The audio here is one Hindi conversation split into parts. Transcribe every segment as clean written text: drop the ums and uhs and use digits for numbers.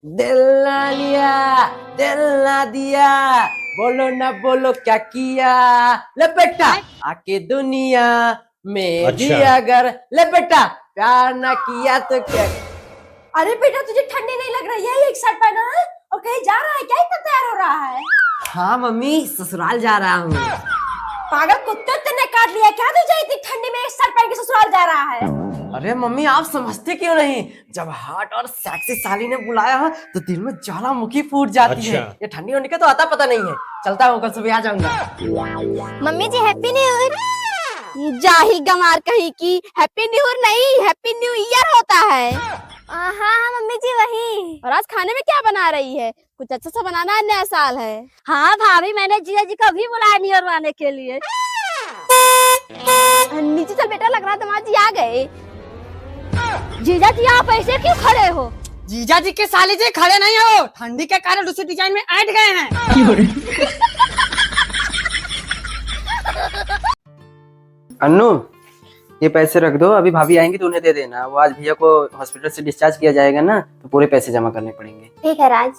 दिल ना लिया, दिल ना दिया, बोलो ना बोलो क्या किया, ले बेटा आके दुनिया में भी अच्छा। अगर ले बेटा प्यार ना किया तो क्या। अरे बेटा तुझे ठंडी नहीं लग रही है? एक शर्ट पहना है और कहीं जा रहा है क्या? इतना तैयार हो रहा है? हाँ मम्मी, ससुराल जा रहा हूँ। पागल कुत्ते ने काट लिया क्या तुझे? इतनी ठंडी में एक शर्ट पहन के ससुराल जा रहा है? अरे मम्मी आप समझते क्यों नहीं, जब हॉट और सेक्सी साली ने बुलाया है तो दिल में ज्वालामुखी फूट जाती है। अच्छा। ये ठंडी होने का तो आता पता नहीं है। चलता हूँ, कल सुबह आ जाऊंगा। मम्मी जी हैप्पी न्यू ईयर। जाहिल गमार कहीं की, हैप्पी न्यू ईयर नहीं हैप्पी न्यू ईयर होता है। हाँ हाँ मम्मी जी वही। और आज खाने में क्या बना रही है? कुछ अच्छा सा बनाना है, नया साल है। हाँ भाभी, मैंने जीजा जी को भी बुलाया न्यू ईयर मनाने के लिए। नीचे चल बेटा, लग रहा है दामाद जी आ गए। जीजा जी आप ऐसे क्यों खड़े हो? जीजा जी के साली जी खड़े नहीं हो, ठंडी के कारण उसी डिजाइन में ऐड गए हैं। अन्नू ये पैसे रख दो, अभी भाभी आएंगी तो उन्हें दे देना। वो आज भैया को हॉस्पिटल से डिस्चार्ज किया जाएगा ना, तो पूरे पैसे जमा करने पड़ेंगे। ठीक है राज।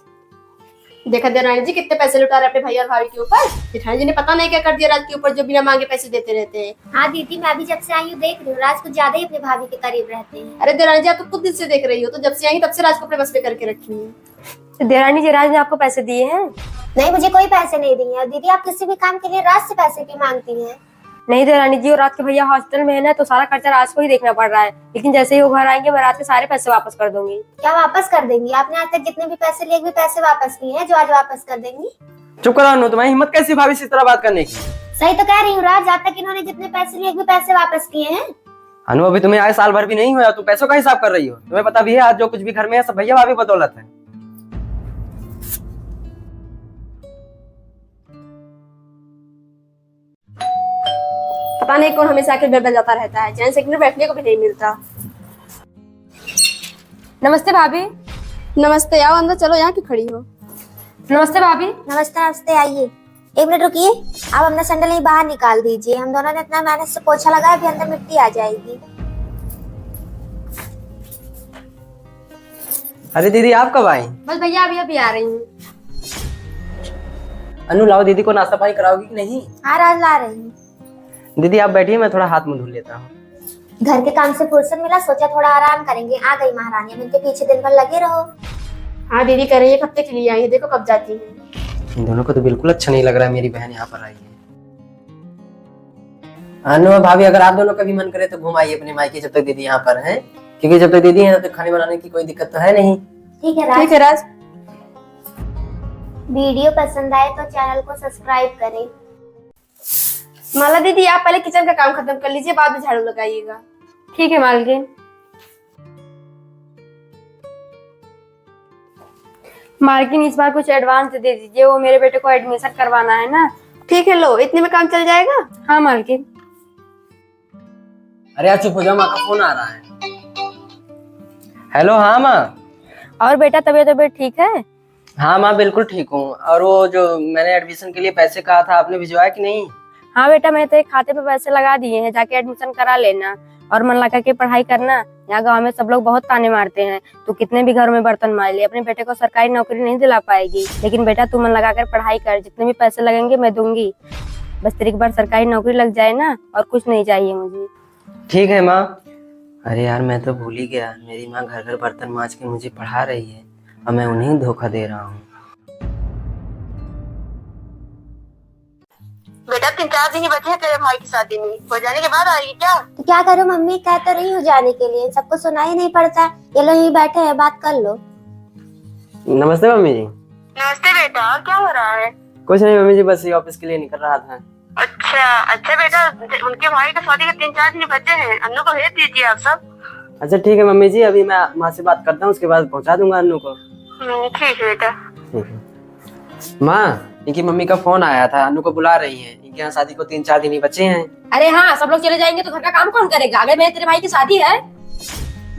देखा देवरानी जी कितने पैसे लुटा रहे अपने भैया और भाभी के ऊपर। जेठानी जी ने पता नहीं क्या कर दिया राज के ऊपर, जो बिना मांगे पैसे देते रहते हैं। हाँ दीदी, मैं अभी जब से आई हूँ देख रही हूँ राज कुछ ज्यादा ही अपने भाभी के करीब रहते हैं। अरे देवरानी जी आप तो खुद दिल से देख रही हो, तो जब से आई तब से राज को अपने बस पे करके रखी है। देवरानी जी राज ने आपको पैसे दिए हैं? नहीं, मुझे कोई पैसे नहीं दिए। और दीदी आप किसी भी काम के लिए राज से पैसे क्यों मांगती हैं? नहीं देवरानी जी, और रात के भैया हॉस्पिटल में है ना, तो सारा खर्चा राज को ही देखना पड़ रहा है। लेकिन जैसे ही वो घर आएंगे मैं रात के सारे पैसे वापस कर दूंगी। क्या वापस कर देंगी? आपने आज तक जितने भी पैसे लिए भी पैसे वापस किए हैं, जो आज वापस कर देंगी? चुप करो अन्नू, तुम्हारी हिम्मत कैसी भाभी से इस तरह बात करने की। सही तो कह रही हूँ राज, आज तक इन्होंने जितने पैसे लिए भी पैसे वापस किए हैं। अनु अभी तुम्हें आए साल भर भी नहीं हुआ, तुम पैसों का हिसाब कर रही हो। तुम्हें पता भी है आज जो कुछ भी घर में है सब भैया भाभी बदौलत है। पता नहीं कौन हमेशा आके बेबल जाता रहता है, चैन से बैठने को भी नहीं मिलता। नमस्ते भाभी। नमस्ते, आओ अंदर चलो, यहाँ क्यों खड़ी हो? नमस्ते भाभी। नमस्ते नमस्ते, आइए। एक मिनट रुकिए, आप अपना सैंडल ही बाहर निकाल दीजिए। हम दोनों ने इतना मेहनत से पोछा लगाया, अभी अंदर मिट्टी आ जाएगी। अरे दीदी आप कब आई? बस भैया अभी अभी आ रही हूँ। अनु लाओ, दीदी को नाश्ता पानी कराओगी कि नहीं? हाँ राज ला रही हूँ। दीदी आप बैठिए, मैं थोड़ा हाथ मुंह धुल लेता हूँ। घर के काम से फुर्सत मिला, सोचा थोड़ा आराम करेंगे। आ गई महारानी, अब इनके पीछे दिन भर लगे रहो। हाँ दीदी कह रही है हफ्ते के लिए आई है, देखो कब जाती है। इन दोनों को तो बिल्कुल अच्छा नहीं लग रहा है मेरी बहन यहाँ पर आई है। अनु और भाभी अगर आप दोनों का भी मन करे तो घुमाइए अपने मायके, जब तक दीदी यहाँ पर है। क्योंकि जब तक दीदी है तो खाने बनाने की कोई दिक्कत तो है नहीं। ठीक है राज। ठीक है राज। वीडियो पसंद आए तो चैनल को सब्सक्राइब करें। माला दीदी आप पहले किचन का काम खत्म कर लीजिए, बाद में झाड़ू लगाइएगा। ठीक है मालकिन। मालकिन इस बार कुछ एडवांस दे दीजिए, वो मेरे बेटे को एडमिशन करवाना है ना। ठीक है लो, इतने में काम चल जाएगा। हाँ मालकिन। अरे यार चुप हो जाओ, माँ का फोन आ रहा है। हेलो हाँ माँ। और बेटा तबीयत ठीक है? हाँ माँ बिल्कुल ठीक हूँ। और वो जो मैंने एडमिशन के लिए पैसे कहा था आपने भिजवाया कि नहीं? हाँ बेटा, मैंने तो एक खाते पे पैसे लगा दिए हैं, जाके एडमिशन करा लेना और मन लगा के पढ़ाई करना। यहाँ गांव में सब लोग बहुत ताने मारते हैं, तू कितने भी घरों में बर्तन मार ले, अपने बेटे को सरकारी नौकरी नहीं दिला पाएगी। लेकिन बेटा तू मन लगा कर पढ़ाई कर, जितने भी पैसे लगेंगे मैं दूंगी। बस तेरी एक बार सरकारी नौकरी लग जाए ना, और कुछ नहीं चाहिए मुझे। ठीक है माँ। अरे यार मैं तो भूल ही गया, मेरी माँ घर घर बर्तन मांज के मुझे पढ़ा रही है और मैं उन्हें धोखा दे रहा हूँ। बेटा 3-4 दिन ही बचे हैं तेरे भाई की शादी में, हो जाने के बाद आएगी क्या? तो क्या करूँ मम्मी, कह तो रही हूँ जाने के लिए, सबको सुनाई नहीं पड़ता। ये लोग यहीं बैठे हैं, बात कर लो। नमस्ते मम्मी जी। नमस्ते बेटा, और क्या हो रहा है? कुछ नहीं मम्मी जी, बस ये ऑफिस के लिए निकल रहा था। अच्छा बेटा, उनके भाई का शादी के 3-4 दिन बचे हैं, अन्नू को भेज दीजिए आप सब। अच्छा ठीक है मम्मी जी, अभी मैं माँ से बात करता हूँ, उसके बाद पहुँचा दूंगा अन्नू को। ठीक है बेटा। ठीक है माँ, इनकी मम्मी का फोन आया था, अन्नू को बुला रही है। इनके यहाँ शादी को 3-4 दिन ही बचे हैं। अरे हाँ, सब लोग चले जाएंगे तो घर का काम कौन करेगा? अगर मेरे तेरे भाई की शादी है।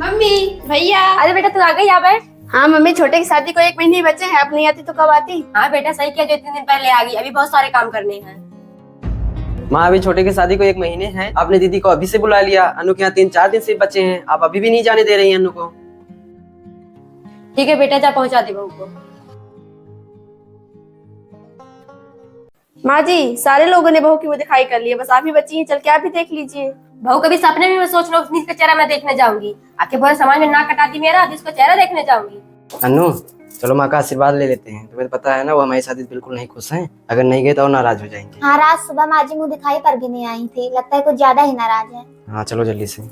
मम्मी भैया। अरे बेटा तू आ गई, यहाँ बैठ। हाँ मम्मी, छोटे की शादी को 1 महीने ही बचे हैं, अब नहीं आती तो कब आती? हाँ बेटा सही किया जो इतने दिन पहले आ गई, अभी बहुत सारे काम करने हैं। माँ अभी छोटे की शादी को 1 महीने हैं, आपने दीदी को अभी से बुला लिया। अनु के यहाँ 3-4 दिन से बचे हैं, आप अभी भी नहीं जाने दे रही हैं अनु को। ठीक है बेटा, जा पहुंचा दे बहू को। माँ जी, सारे लोगों ने बहू की वो दिखाई कर ली है, बस आप ही बची हैं, चल के आप भी देख लीजिए। बहू कभी सपने में मैं सोच रहा हूँ उसका चेहरा मैं देखने जाऊंगी। आखिर पूरे समाज में नाक कटाती मेरा, जिसका चेहरा देखने जाऊंगी। अनु चलो माँ का आशीर्वाद ले लेते हैं। तुम्हें तो पता है ना वो हमारी शादी बिल्कुल नहीं खुश हैं। अगर नहीं गए तो और नाराज हो जाएंगे। हाँ, रात सुबह माँ जी मुँह दिखाई पर भी नहीं आई थी, लगता है कुछ ज्यादा ही नाराज है। हाँ चलो जल्दी से।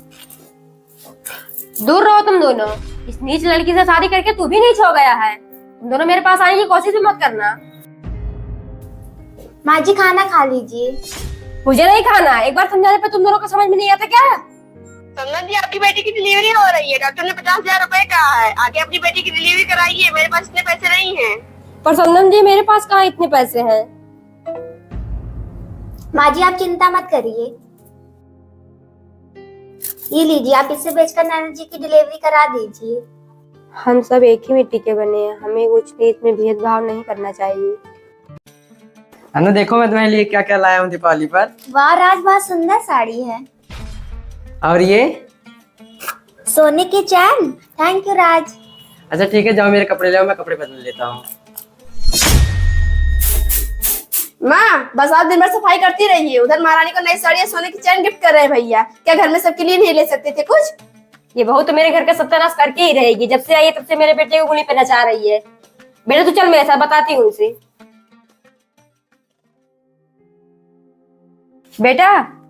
दूर रहो तुम दोनों। इस नीच लड़की से शादी करके तू भी नीच हो गया है। तुम दोनों मेरे पास आने की कोशिश भी मत करना। माँ जी खाना खा लीजिए। मुझे नहीं खाना। एक बार समझाने पे तुम दोनों को समझ में नहीं आता क्या? संगत जी, आपकी बेटी की डिलीवरी हो रही है। डॉक्टर ने 50,000 रुपए कहा है, आगे अपनी बेटी की डिलीवरी कराइए। मेरे पास इतने पैसे नहीं हैं। पर संगम जी, मेरे पास कहाँ इतने पैसे हैं? माँ जी आप चिंता मत करिए, ये लीजिए, आप इसे बेचकर नैना जी की डिलीवरी करा दीजिए। हम सब एक ही मिट्टी के बने हैं, हमें कुछ भी इसमें भेदभाव नहीं करना चाहिए। अनु देखो मैं तुम्हारे लिए क्या क्या लाया हूँ दीपावली पर। वाह राज, बहुत सुंदर साड़ी है। और ये सोने की चैन। थैंक यू राज। अच्छा ठीक है, जाओ मेरे कपड़े ले आओ, मैं कपड़े बदल लेता हूँ। माँ बस आप दिन भर सफाई करती रहिए, उधर महारानी को नई साड़ी सोने की चैन गिफ्ट कर रहे हैं भैया। क्या घर में सबके लिए नहीं ले सकते थे कुछ? ये बहू तो मेरे घर का सत्यानाश करके ही रहेगी। जब से आई है तब से मेरे बेटे को उंगली पे नचा रही है। बेटा तू चल मेरे साथ, बताती हूँ उनसे। बेटा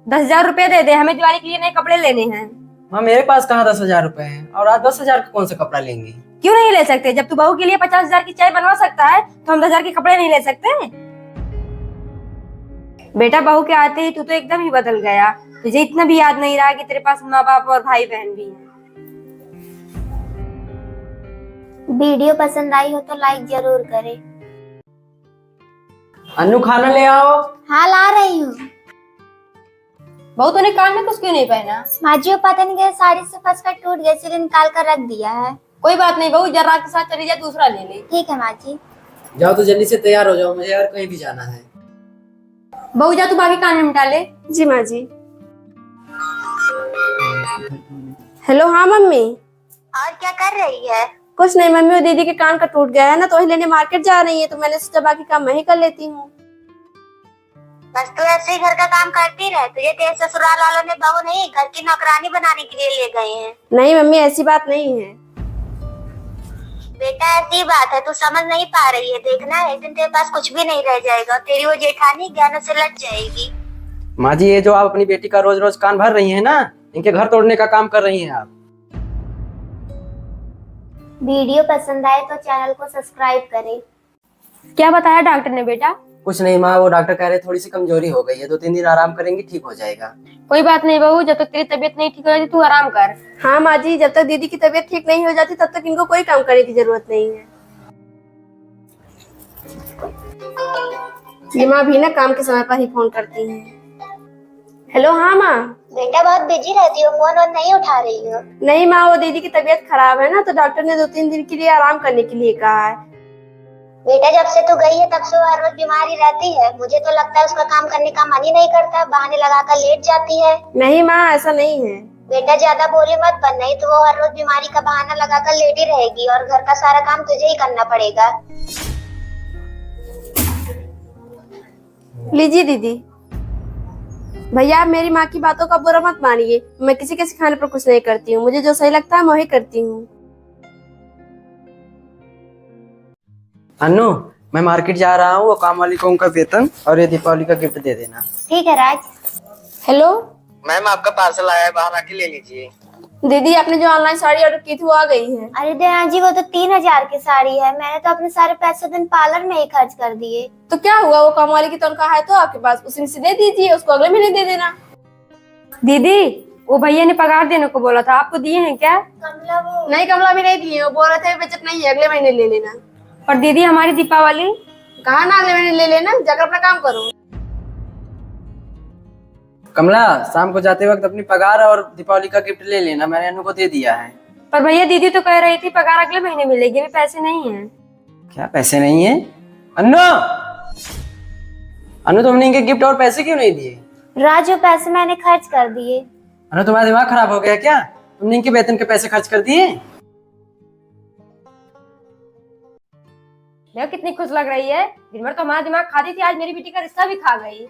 10,000 रुपए दे दे, हमें दिवाली के लिए नए कपड़े लेने हैं। हाँ मेरे पास कहाँ 10,000 रुपए हैं, और आज 10,000 का कौन सा कपड़ा लेंगे? क्यों नहीं ले सकते? जब तू बहू के लिए 50,000 की चाय बनवा सकता है तो हम 10,000 के कपड़े नहीं ले सकते? बेटा बहू के आते ही तू तो एकदम ही बदल गया। तुझे इतना भी याद नहीं रहा कि तेरे पास माँ बाप और भाई बहन भी हैं। वीडियो पसंद आई हो तो लाइक जरूर करें। अनु खाना ले आओ। हाँ ला रही हूँ। बहू तूने कान में कुछ क्यों नहीं पहना? माँ जी वो पता नहीं कैसे साड़ी से फंस कर टूट गई, इसलिए निकाल कर रख दिया है। कोई बात नहीं बहू, जरा के साथ चली जा, दूसरा ले ले। ठीक है माँ जी। जाओ तो जल्दी से तैयार हो जाओ, मुझे और कहीं भी जाना है। बहू जा, तू बाकी कान में मिटा ले। जी माँ जी। हेलो, हाँ मम्मी। और क्या कर रही है? कुछ नहीं मम्मी, वो दीदी के कान का टूट गया है ना, तो वही लेने मार्केट जा रही है, तो मैंने सोचा बाकी काम मैं ही कर लेती हूँ। बस तू ऐसे ही घर का काम करती रहे, तुझे तेरे ससुराल वालों ने बहू नहीं घर की नौकरानी बनाने के लिए ले गए हैं। नहीं मम्मी, ऐसी बात नहीं है। बेटा ऐसी बात है, तू समझ नहीं पा रही है। देखना एक दिन तेरे पास कुछ भी नहीं रह जाएगा, तेरी वो जेठानी ज्ञान से लग जाएगी। माँ जी ये जो आप अपनी बेटी का रोज रोज कान भर रही हैं ना, इनके घर तोड़ने का काम कर रही हैं आप। वीडियो पसंद आए तो चैनल को सब्सक्राइब करें। क्या बताया डॉक्टर ने बेटा? कुछ नहीं माँ, वो डॉक्टर कह रहे थोड़ी सी कमजोरी हो गई है, 2-3 दिन आराम करेंगी ठीक हो जाएगा। कोई बात नहीं बहू, जब तक तेरी तबीयत नहीं ठीक हो जाती तू आराम कर। हाँ माँ जी, जब तक दीदी की तबीयत ठीक नहीं हो जाती तब तक इनको कोई काम करने की जरूरत नहीं है। ये माँ भी ना काम के समय पर ही फोन करती हैं। हेलो, हाँ माँ। बेटा बहुत बिजी रहती हो, फोन वोन नहीं उठा रही हो? नहीं माँ, वो दीदी की तबीयत खराब है ना, तो डॉक्टर ने 2-3 दिन के लिए आराम करने के लिए कहा है। बेटा जब से तू गई है तब से वो हर रोज बीमारी रहती है, मुझे तो लगता है उसका काम करने का मन ही नहीं करता, बहाने लगाकर लेट जाती है। नहीं माँ, ऐसा नहीं है। बेटा ज्यादा बोली मत बन, नहीं तो वो हर रोज बीमारी का बहाना लगाकर लेटी रहेगी और घर का सारा काम तुझे ही करना पड़ेगा। लीजिए दीदी। भैया आप मेरी माँ की बातों का बुरा मत मानिए, मैं किसी के सिखाने पर कुछ नहीं करती हूँ, मुझे जो सही लगता है मैं वही करती हूँ। अनु मैं मार्केट जा रहा हूँ, वो काम वाली को उनका वेतन और ये दीपावली का गिफ्ट दे देना। ठीक है राज। हेलो मैम आपका पार्सल आया है, बाहर आके ले लीजिए। दीदी, आपने जो ऑनलाइन साड़ी ऑर्डर की थी वो आ गई है। अरे दया जी वो तो 3,000 की साड़ी है, मैंने तो अपने सारे पैसे दिन पार्लर में ही खर्च कर दिए। तो क्या हुआ, वो काम वाली की तनख्वाह है तो आपके पास, उसी में से दे दीजिए, उसको अगले महीने दे देना। दीदी वो भैया ने पगार देने को बोला था, आपको दिए हैं क्या? कमला वो नहीं कमला भी नहीं दिए, वो बोल रहे थे बचत नहीं है, अगले महीने ले लेना। पर दीदी हमारी दीपावली? कहा ना अगले महीने ले लेना, जाकर अपना काम करो। कमला शाम को जाते वक्त अपनी पगार और दीपावली का गिफ्ट ले लेना, मैंने अनु को दे दिया है। पर भैया दीदी तो कह रही थी पगार अगले महीने मिलेगी, अभी पैसे नहीं है। क्या पैसे नहीं है? अनु अनु तुमने इनके गिफ्ट और पैसे क्यों नहीं दिए? राज वो पैसे मैंने खर्च कर दिए। अनु तुम्हारा दिमाग खराब हो गया क्या? तुमने इनके वेतन के पैसे खर्च कर दिए? देखो कितनी खुश लग रही है, दिन भर तो हमारा दिमाग खाती थी, आज मेरी बेटी का रिश्ता भी खा गई।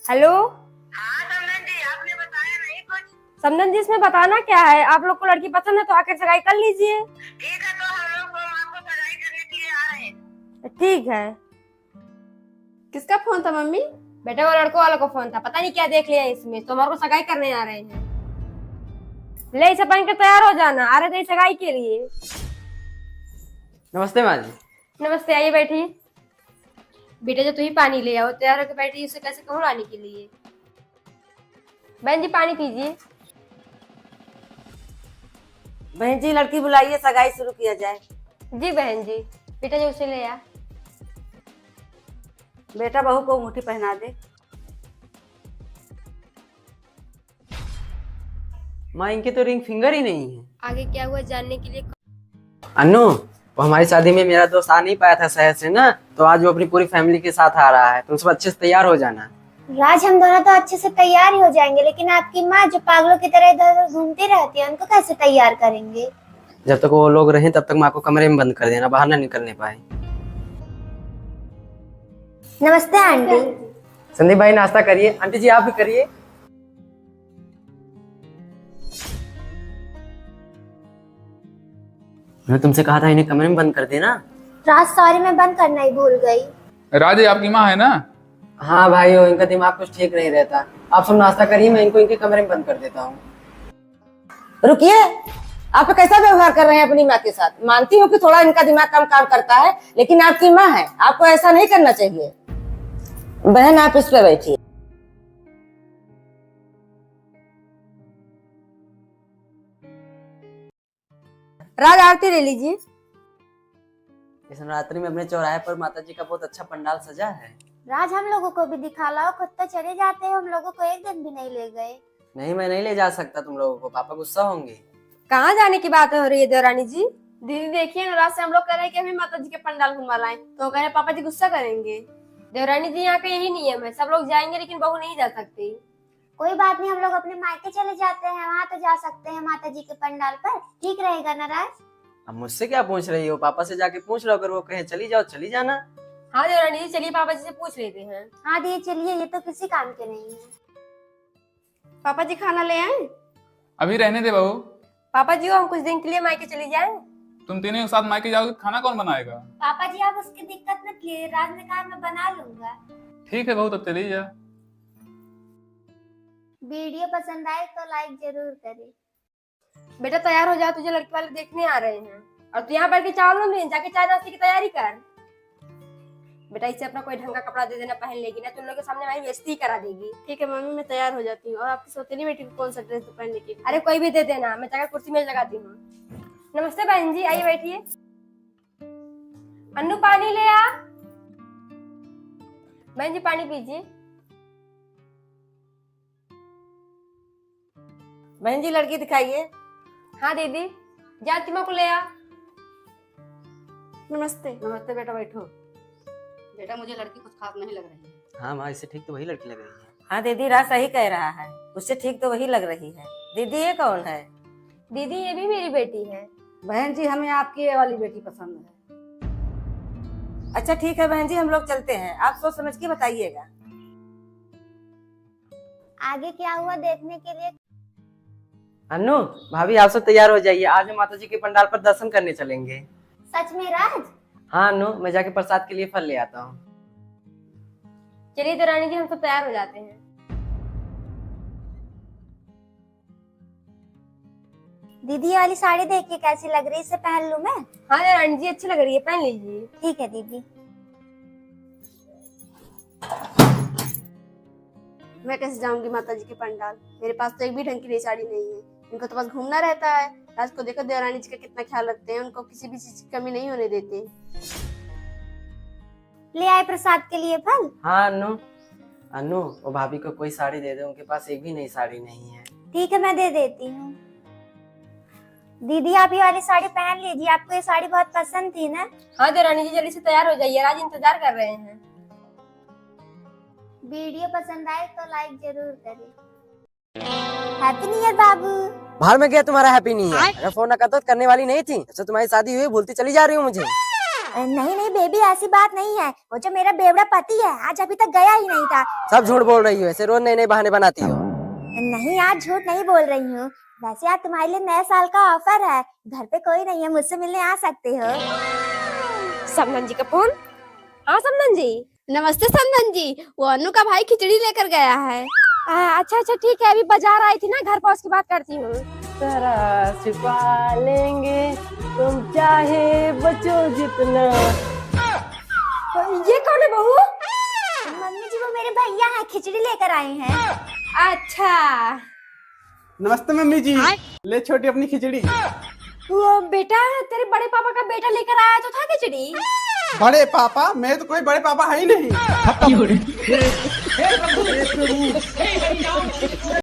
हेलो हाँ समझ जी, आपने बताया नहीं कुछ। समदन जी, इसमें बताना क्या है, आप लोग को लड़की पसंद है तो आकर सगाई कर लीजिए। ठीक है, तो हम लोग आपको सगाई करने के लिए आ रहे हैं। ठीक है। किसका फोन था मम्मी? बेटा वो लड़कों वालों को फोन था, पता नहीं क्या देख लिया इसमें, तो हमारे को सगाई करने आ रहे हैं। ले इसे पहन के तैयार हो जाना, आ रहे थे सगाई के लिए। नमस्ते माँ जी। नमस्ते, आइए बैठिए। बेटा जो तू ही पानी ले आओ, तैयार होकर बैठी, उसे कैसे कहूँ लाने के लिए। बहन जी पानी पीजिए। बहन जी लड़की बुलाइए, सगाई शुरू किया जाए। जी बहन जी। बेटा जो उसे ले आ। बेटा बहू को अंगूठी पहना दे। माँ इनके तो रिंग फिंगर ही नहीं है। आगे क्या हुआ जानने के लिए। अनु, वो हमारी शादी में मेरा दोस्त आ नहीं पाया था शहर से ना, तो आज वो अपनी पूरी फैमिली के साथ आ रहा है, तुम सब अच्छे से तैयार हो जाना। राज, हम दोनों तो अच्छे से तैयार ही हो जाएंगे, लेकिन आपकी माँ जो पागलों की तरह इधर उधर घूमती रहती है, उनको कैसे तैयार करेंगे? जब तक वो लोग रहें तब तक माँ को कमरे में बंद कर देना, बाहर ना निकलने पाए। नमस्ते आंटी। संदीप भाई नाश्ता करिए, आंटी जी आप भी करिए। मैं तुमसे कहा था इन्हें कमरे में बंद कर देना। राज सॉरी, मैं बंद करना ही भूल गई। राजे आपकी माँ है ना? हाँ भाई, हो इनका दिमाग कुछ ठीक नहीं रहता। आप सब नाश्ता करिए, मैं इनको इनके कमरे में बंद कर देता हूँ। रुकिए, आप कैसा व्यवहार कर रहे हैं अपनी माँ के साथ? मानती हूँ कि थोड़ा इनका दिमाग कम काम करता है, लेकिन आपकी माँ है, आपको ऐसा नहीं करना चाहिए। बहन आप इस पे बैठिए। राज आरती ले लीजिए। इस नवरात्रि में अपने चौराहे पर माता जी का बहुत अच्छा पंडाल सजा है। राज, हम लोगों को भी दिखा लाओ, खुद तो चले जाते हैं, हम लोगों को एक दिन भी नहीं ले गए। नहीं, मैं नहीं ले जा सकता तुम लोगों को, पापा गुस्सा होंगे। कहाँ जाने की बात हो रही है देवरानी जी? दीदी देखिए ना, रात से हम लोग कह रहे हैं कि हमें माता जी के पंडाल घुमा लाएं, तो कह रहे पापा जी गुस्सा करेंगे। देवरानी जी यहाँ का यही नियम है, सब लोग जाएंगे लेकिन बहू नहीं जा सकती। कोई बात नहीं, हम लोग अपने मायके चले जाते हैं, वहाँ तो जा सकते हैं माता जी के पंडाल पर। ठीक रहेगा ना राज? अब मुझसे क्या पूछ रही हो? पापा से जाके पूछ लो, अगर वो कहे चली जाओ चली जाना। हाँ देवरानी जी, चलिए पापा जी से पूछ लेते हैं। हाँ दी चलिए, ये तो किसी काम के नहीं है। पापा जी खाना ले आए? अभी रहने दे बहू। पापा जी हम कुछ दिन के लिए मायके चली जाएं। तुम तीनों एक साथ मायके जाओगे, खाना कौन बनाएगा? पापा जी आप उसकी दिक्कत मत लीजिए, राज ने कहा मैं बना लूंगा। ठीक है बहू, तब चली जा। वीडियो पसंद आए तो लाइक जरूर करें। बेटा तैयार हो जा, तुझे लड़की वाले देखने आ रहे हैं, और तू यहाँ बैठ के चावल में जाके चाय नाश्ते की तैयारी कर। बेटा इसे अपना कोई ढंग का कपड़ा दे देना, पहन लेगी ना तुम लोग के सामने हमारी बेइज्जती करा देगी। ठीक है मम्मी, मैं तैयार हो जाती हूँ। और आपकी सौतेली बेटी को कौन सा ड्रेस पहनने की? अरे कोई भी दे देना, मैं जाकर कुर्सी में लगाती हूँ। नमस्ते बहन जी, आइए बैठिए। अन्नू पानी ले आ। बहन जी पानी पीजिए। बहन जी लड़की दिखाइए। हाँ दीदी, जानती माँ को ले आ। नमस्ते। नमस्ते बेटा, बैठो। बेटा मुझे लड़की कुछ खास नहीं लग रही है। हाँ माँ, इससे ठीक तो वही लड़की लग रही है। हाँ दीदी राज सही कह रहा है, उससे ठीक तो वही लग रही है। दीदी ये कौन है? दीदी ये भी मेरी बेटी है। बहन जी हमें आपकी ये वाली बेटी पसंद है। अच्छा ठीक है बहन जी, हम लोग चलते हैं, आप सोच समझ के बताइएगा। आगे क्या हुआ देखने के लिए। अनु, भाभी आप सब तैयार हो जाइए, आज हम माता जी के पंडाल पर दर्शन करने चलेंगे। सच में राज? हाँ अनु, मैं जाके प्रसाद के लिए फल ले आता हूँ। चलिए देवरानी जी, हम सब तैयार हो जाते हैं। दीदी ये वाली साड़ी देखिए कैसी लग रही है, इसे पहन लूं मैं? हाँ देवरानी जी अच्छी लग रही है, पहन लीजिए। ठीक है दीदी। मैं कैसे जाऊंगी माता जी के पंडाल? मेरे पास तो एक भी ढंग की नई साड़ी नहीं है। इनको तो बस घूमना रहता है। राज को देखो देवरानी जी का कितना ख्याल रखते हैं, उनको किसी भी चीज की कमी नहीं होने देते। ले आए प्रसाद के लिए फल? हाँ अनु। अनु, वो भाभी को कोई साड़ी दे दे, उनके पास एक भी नई साड़ी नहीं है। ठीक है मैं दे देती हूँ। दीदी आप ये वाली साड़ी पहन लीजिए, आपको ये साड़ी बहुत पसंद थी ना? हाँ देवरानी जी जल्दी से तैयार हो जाइए, राज इंतजार कर रहे हैं। वीडियो पसंद आए तो लाइक जरूर करें। हैप्पी न्यू ईयर बाबू। बाहर में गया तुम्हारा हैप्पी नहीं है, अगर फोन ना करता तो करने वाली नहीं थी। जब से तुम्हारी शादी हुई भूलती चली जा रही हूँ मुझे। नहीं नहीं बेबी, ऐसी बात नहीं है। वो जो मेरा बेवड़ा पति है आज अभी तक गया ही नहीं था। सब झूठ बोल रही हो, ऐसे रोज नए नए बहाने बनाती हो। नहीं आज झूठ नहीं बोल रही हूँ। वैसे आज तुम्हारे लिए नए साल का ऑफर है, घर पे कोई नहीं है, मुझसे मिलने आ सकते हो। समधन जी का फोन। हाँ समधन जी। नमस्ते समधन जी, वो अनु का भाई खिचड़ी लेकर गया है। अच्छा अच्छा ठीक है, अभी बाजार आई थी ना, घर पहुँच के बात करती हूँ। तरह छिपा लेंगे तुम चाहे बचो जितना। ये कौन है बहू? मम्मी जी वो मेरे भैया हैं, खिचड़ी लेकर आए हैं। अच्छा नमस्ते मम्मी जी, ले छोटी अपनी खिचड़ी। वो बेटा तेरे बड़े पापा का बेटा लेकर आया तो था खिचड़ी। बड़े पापा? मैं तो कोई बड़े पापा है ही नहीं।